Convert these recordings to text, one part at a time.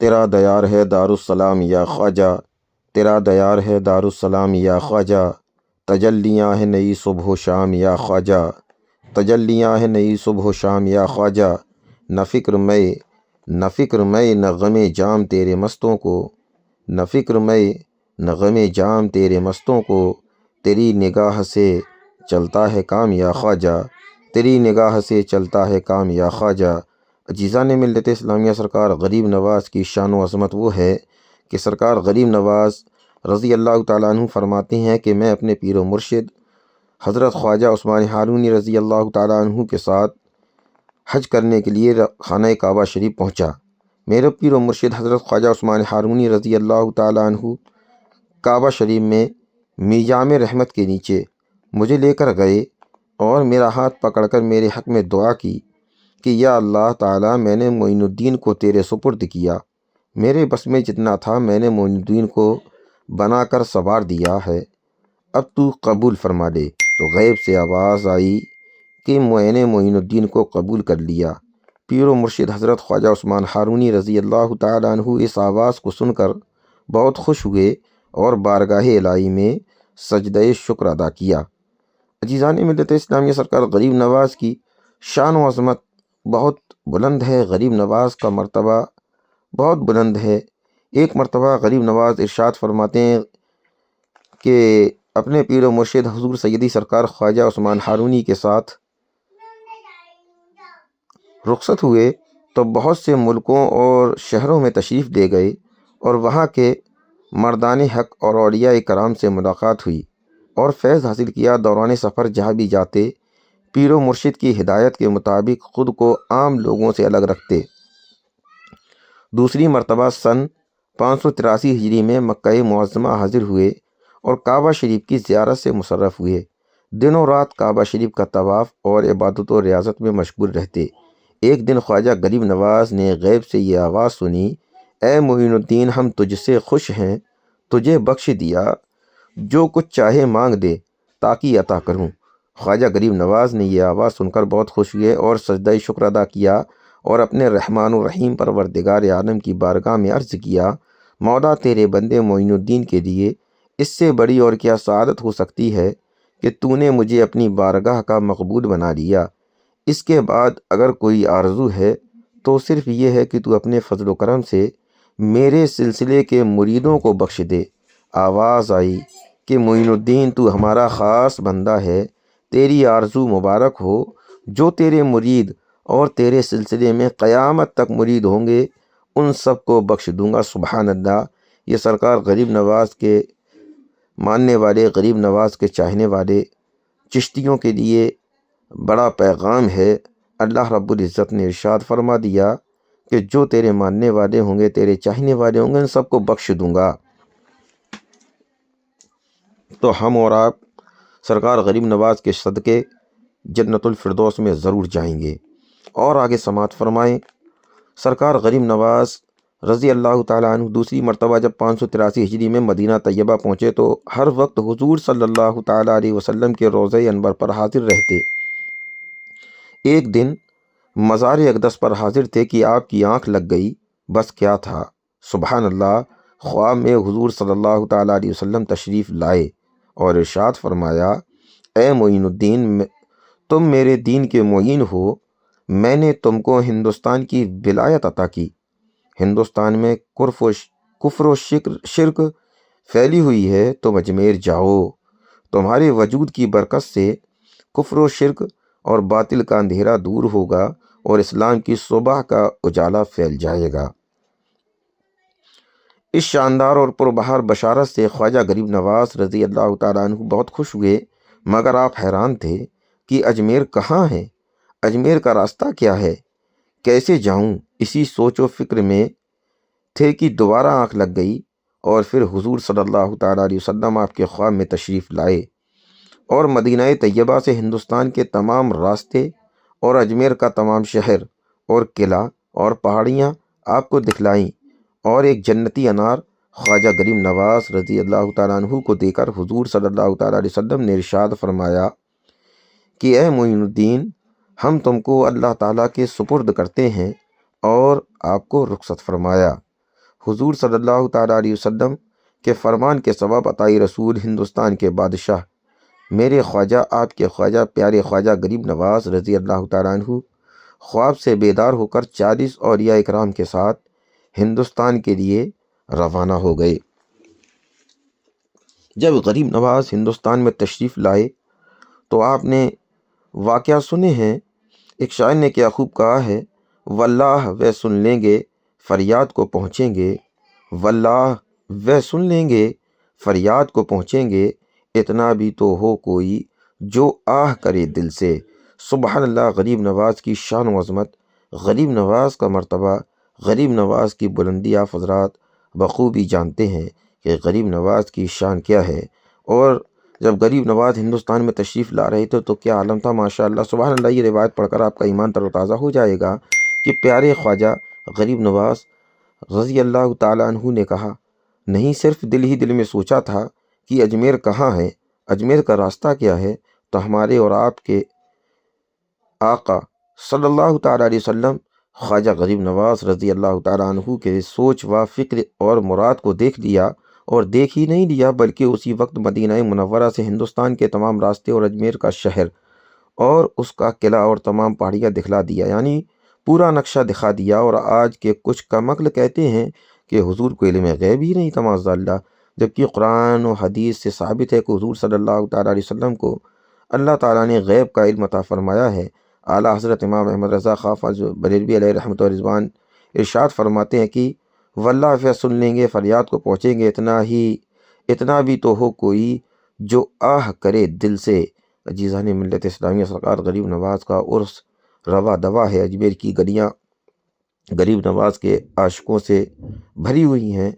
تیرا دیار ہے دارالسلام یا خواجہ، تیرا دیار ہے دارالسلام یا خواجہ، تجلیاں ہیں نئی صبح و شام یا خواجہ، تجلیاں ہیں نئی صبح و شام یا خواجہ، نہ فکر میں نہ غم جام تیرے مستوں کو، نہ فکر میں نہ غم جام تیرے مستوں کو، تیری نگاہ سے چلتا ہے کام یا خواجہ، تیری نگاہ سے چلتا ہے کام یا خواجہ۔ عزیزان ملت اسلامیہ، سرکار غریب نواز کی شان و عظمت وہ ہے کہ سرکار غریب نواز رضی اللہ تعالیٰ عنہ فرماتے ہیں کہ میں اپنے پیر و مرشد حضرت خواجہ عثمان ہارونی رضی اللہ تعالیٰ عنہ کے ساتھ حج کرنے کے لیے خانہ کعبہ شریف پہنچا۔ میرے پیر و مرشد حضرت خواجہ عثمان ہارونی رضی اللہ تعالیٰ عنہ کعبہ شریف میں میجام رحمت کے نیچے مجھے لے کر گئے اور میرا ہاتھ پکڑ کر میرے حق میں دعا کی کہ یا اللہ تعالیٰ، میں نے معین الدین کو تیرے سپرد کیا، میرے بس میں جتنا تھا میں نے معین الدین کو بنا کر سنوار دیا ہے، اب تو قبول فرما لے۔ تو غیب سے آواز آئی کہ میں نے معین الدین کو قبول کر لیا۔ پیر و مرشد حضرت خواجہ عثمان ہارونی رضی اللہ تعالیٰ عنہ اس آواز کو سن کر بہت خوش ہوئے اور بارگاہ الہی میں سجدہ شکر ادا کیا۔ عزیزان ملت اسلامیہ، سرکار غریب نواز کی شان و عظمت بہت بلند ہے، غریب نواز کا مرتبہ بہت بلند ہے۔ ایک مرتبہ غریب نواز ارشاد فرماتے ہیں کہ اپنے پیر و مرشد حضور سیدی سرکار خواجہ عثمان ہارونی کے ساتھ رخصت ہوئے تو بہت سے ملکوں اور شہروں میں تشریف لے گئے اور وہاں کے مردان حق اور اولیاء کرام سے ملاقات ہوئی اور فیض حاصل کیا۔ دوران سفر جہاں بھی جاتے پیر و مرشد کی ہدایت کے مطابق خود کو عام لوگوں سے الگ رکھتے۔ دوسری مرتبہ سن 583 ہجری میں مکہ معظمہ حاضر ہوئے اور کعبہ شریف کی زیارت سے مشرف ہوئے۔ دنوں رات کعبہ شریف کا طواف اور عبادت و ریاضت میں مشغول رہتے۔ ایک دن خواجہ غریب نواز نے غیب سے یہ آواز سنی، اے معین الدین، ہم تجھ سے خوش ہیں، تجھے بخش دیا، جو کچھ چاہے مانگ دے تاکہ عطا کروں۔ خواجہ غریب نواز نے یہ آواز سن کر بہت خوش ہوئے اور سجدہ شکر ادا کیا اور اپنے رحمان الرحیم پروردگار عالم کی بارگاہ میں عرض کیا، مولا، تیرے بندے معین الدین کے لیے اس سے بڑی اور کیا سعادت ہو سکتی ہے کہ تو نے مجھے اپنی بارگاہ کا مقبول بنا لیا۔ اس کے بعد اگر کوئی آرزو ہے تو صرف یہ ہے کہ تو اپنے فضل و کرم سے میرے سلسلے کے مریدوں کو بخش دے۔ آواز آئی کہ معین الدین، تو ہمارا خاص بندہ ہے، تیری آرزو مبارک ہو، جو تیرے مرید اور تیرے سلسلے میں قیامت تک مرید ہوں گے ان سب کو بخش دوں گا۔ سبحان اللہ۔ یہ سرکار غریب نواز کے ماننے والے، غریب نواز کے چاہنے والے چشتیوں کے لیے بڑا پیغام ہے۔ اللہ رب العزت نے ارشاد فرما دیا کہ جو تیرے ماننے والے ہوں گے، تیرے چاہنے والے ہوں گے، ان سب کو بخش دوں گا۔ تو ہم اور آپ سرکار غریب نواز کے صدقے جنت الفردوس میں ضرور جائیں گے۔ اور آگے سماعت فرمائیں، سرکار غریب نواز رضی اللہ تعالیٰ عنہ دوسری مرتبہ جب 583 ہجری میں مدینہ طیبہ پہنچے تو ہر وقت حضور صلی اللہ تعالیٰ علیہ وسلم کے روضہ انور پر حاضر رہتے۔ ایک دن مزار اقدس پر حاضر تھے کہ آپ کی آنکھ لگ گئی۔ بس کیا تھا، سبحان اللہ، خواب میں حضور صلی اللہ تعالیٰ علیہ وسلم تشریف لائے اور ارشاد فرمایا، اے معین الدین، تم میرے دین کے معین ہو، میں نے تم کو ہندوستان کی ولایت عطا کی۔ ہندوستان میں کفر و شرک پھیلی ہوئی ہے، تم اجمیر جاؤ، تمہارے وجود کی برکت سے کفر و شرک اور باطل کا اندھیرا دور ہوگا اور اسلام کی صبح کا اجالا پھیل جائے گا۔ اس شاندار اور پربہار بشارت سے خواجہ غریب نواز رضی اللہ تعالیٰ عنہ بہت خوش ہوئے، مگر آپ حیران تھے کہ اجمیر کہاں ہے، اجمیر کا راستہ کیا ہے، کیسے جاؤں؟ اسی سوچ و فکر میں تھے کہ دوبارہ آنکھ لگ گئی اور پھر حضور صلی اللہ تعالیٰ علیہ وسلم آپ کے خواب میں تشریف لائے اور مدینہ طیبہ سے ہندوستان کے تمام راستے اور اجمیر کا تمام شہر اور قلعہ اور پہاڑیاں آپ کو دکھلائیں، اور ایک جنتی انار خواجہ غریب نواز رضی اللہ تعالیٰ عنہ کو دے کر حضور صلی اللہ تعالیٰ علیہ وسلم نے ارشاد فرمایا کہ اے معین الدین، ہم تم کو اللہ تعالیٰ کے سپرد کرتے ہیں، اور آپ کو رخصت فرمایا۔ حضور صلی اللہ تعالیٰ علیہ وسلم کے فرمان کے سبب عطائی رسول ہندوستان کے بادشاہ میرے خواجہ آپ کے خواجہ پیارے خواجہ غریب نواز رضی اللہ تعالیٰ عنہ خواب سے بیدار ہو کر 40 اولیاء اکرام کے ساتھ ہندوستان کے لیے روانہ ہو گئے۔ جب غریب نواز ہندوستان میں تشریف لائے تو آپ نے واقعہ سنے ہیں۔ ایک شاعر نے کیا خوب کہا ہے، واللہ وہ سن لیں گے فریاد کو پہنچیں گے، واللہ وہ سن لیں گے فریاد کو پہنچیں گے، اتنا بھی تو ہو کوئی جو آہ کرے دل سے۔ سبحان اللہ۔ غریب نواز کی شان و عظمت، غریب نواز کا مرتبہ، غریب نواز کی بلندی آپ حضرات بخوبی جانتے ہیں کہ غریب نواز کی شان کیا ہے۔ اور جب غریب نواز ہندوستان میں تشریف لا رہے تھے تو کیا عالم تھا، ماشاءاللہ سبحان اللہ۔ یہ روایت پڑھ کر آپ کا ایمان تر و تازہ ہو جائے گا کہ پیارے خواجہ غریب نواز رضی اللہ تعالیٰ عنہ نے کہا، نہیں صرف دل ہی دل میں سوچا تھا کہ اجمیر کہاں ہے، اجمیر کا راستہ کیا ہے، تو ہمارے اور آپ کے آقا صلی اللہ تعالیٰ علیہ وسلم خواجہ غریب نواز رضی اللہ تعالیٰ عنہ کے سوچ و فکر اور مراد کو دیکھ لیا، اور دیکھ ہی نہیں لیا بلکہ اسی وقت مدینہ منورہ سے ہندوستان کے تمام راستے اور اجمیر کا شہر اور اس کا قلعہ اور تمام پہاڑیاں دکھلا دیا، یعنی پورا نقشہ دکھا دیا۔ اور آج کے کچھ کم عقل کہتے ہیں کہ حضور کو علم غیب ہی نہیں تھا، معاذ اللہ، جبکہ قرآن و حدیث سے ثابت ہے کہ حضور صلی اللہ تعالیٰ علیہ وسلم کو اللہ تعالیٰ نے غیب کا علم عطا فرمایا ہے۔ اعلیٰ حضرت امام احمد رضا خواہ فضل بریلوی علیہ رحمۃ و رضوان ارشاد فرماتے ہیں کہ واللہ وہ سن لیں گے فریاد کو پہنچیں گے، اتنا بھی تو ہو کوئی جو آہ کرے دل سے۔ عزیزان ملت اسلامیہ، سرکار غریب نواز کا عرس روا دوا ہے۔ اجمیر کی گلیاں غریب نواز کے عاشقوں سے بھری ہوئی ہیں،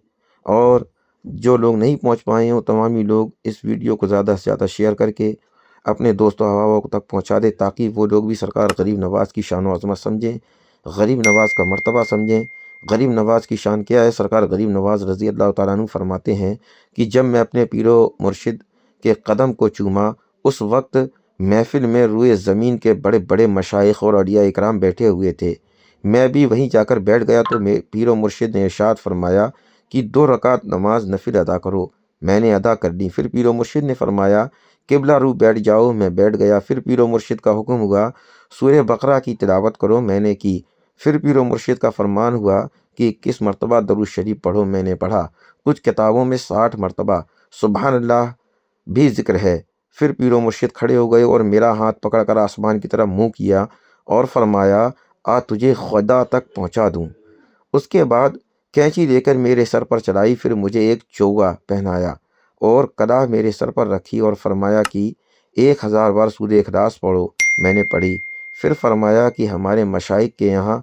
اور جو لوگ نہیں پہنچ پائے ہیں وہ تمامی لوگ اس ویڈیو کو زیادہ سے زیادہ شیئر کر کے اپنے دوست و احبابوں تک پہنچا دے، تاکہ وہ لوگ بھی سرکار غریب نواز کی شان و عظمت سمجھیں، غریب نواز کا مرتبہ سمجھیں۔ غریب نواز کی شان کیا ہے؟ سرکار غریب نواز رضی اللہ تعالیٰ عنہ فرماتے ہیں کہ جب میں اپنے پیر و مرشد کے قدم کو چوما، اس وقت محفل میں روئے زمین کے بڑے بڑے مشائخ اور اولیاء اکرام بیٹھے ہوئے تھے، میں بھی وہیں جا کر بیٹھ گیا تو پیر و مرشد نے ارشاد فرمایا کہ 2 رکعت نماز نفل ادا کرو۔ میں نے ادا کر دی۔ پھر پیر و مرشد نے فرمایا قبلہ رو بیٹھ جاؤ، میں بیٹھ گیا۔ پھر پیر و مرشد کا حکم ہوا سورہ بقرہ کی تلاوت کرو، میں نے کی۔ پھر پیر و مرشد کا فرمان ہوا کہ 21 مرتبہ درود شریف پڑھو، میں نے پڑھا۔ کچھ کتابوں میں 60 مرتبہ سبحان اللہ بھی ذکر ہے۔ پھر پیر و مرشد کھڑے ہو گئے اور میرا ہاتھ پکڑ کر آسمان کی طرف منہ کیا اور فرمایا آ تجھے خدا تک پہنچا دوں۔ اس کے بعد کینچی لے کر میرے سر پر چلائی، پھر مجھے ایک چوغا پہنایا اور کلاه میرے سر پر رکھی اور فرمایا کہ 1000 بار سورہ اخلاص پڑھو، میں نے پڑھی۔ پھر فرمایا کہ ہمارے مشائخ کے یہاں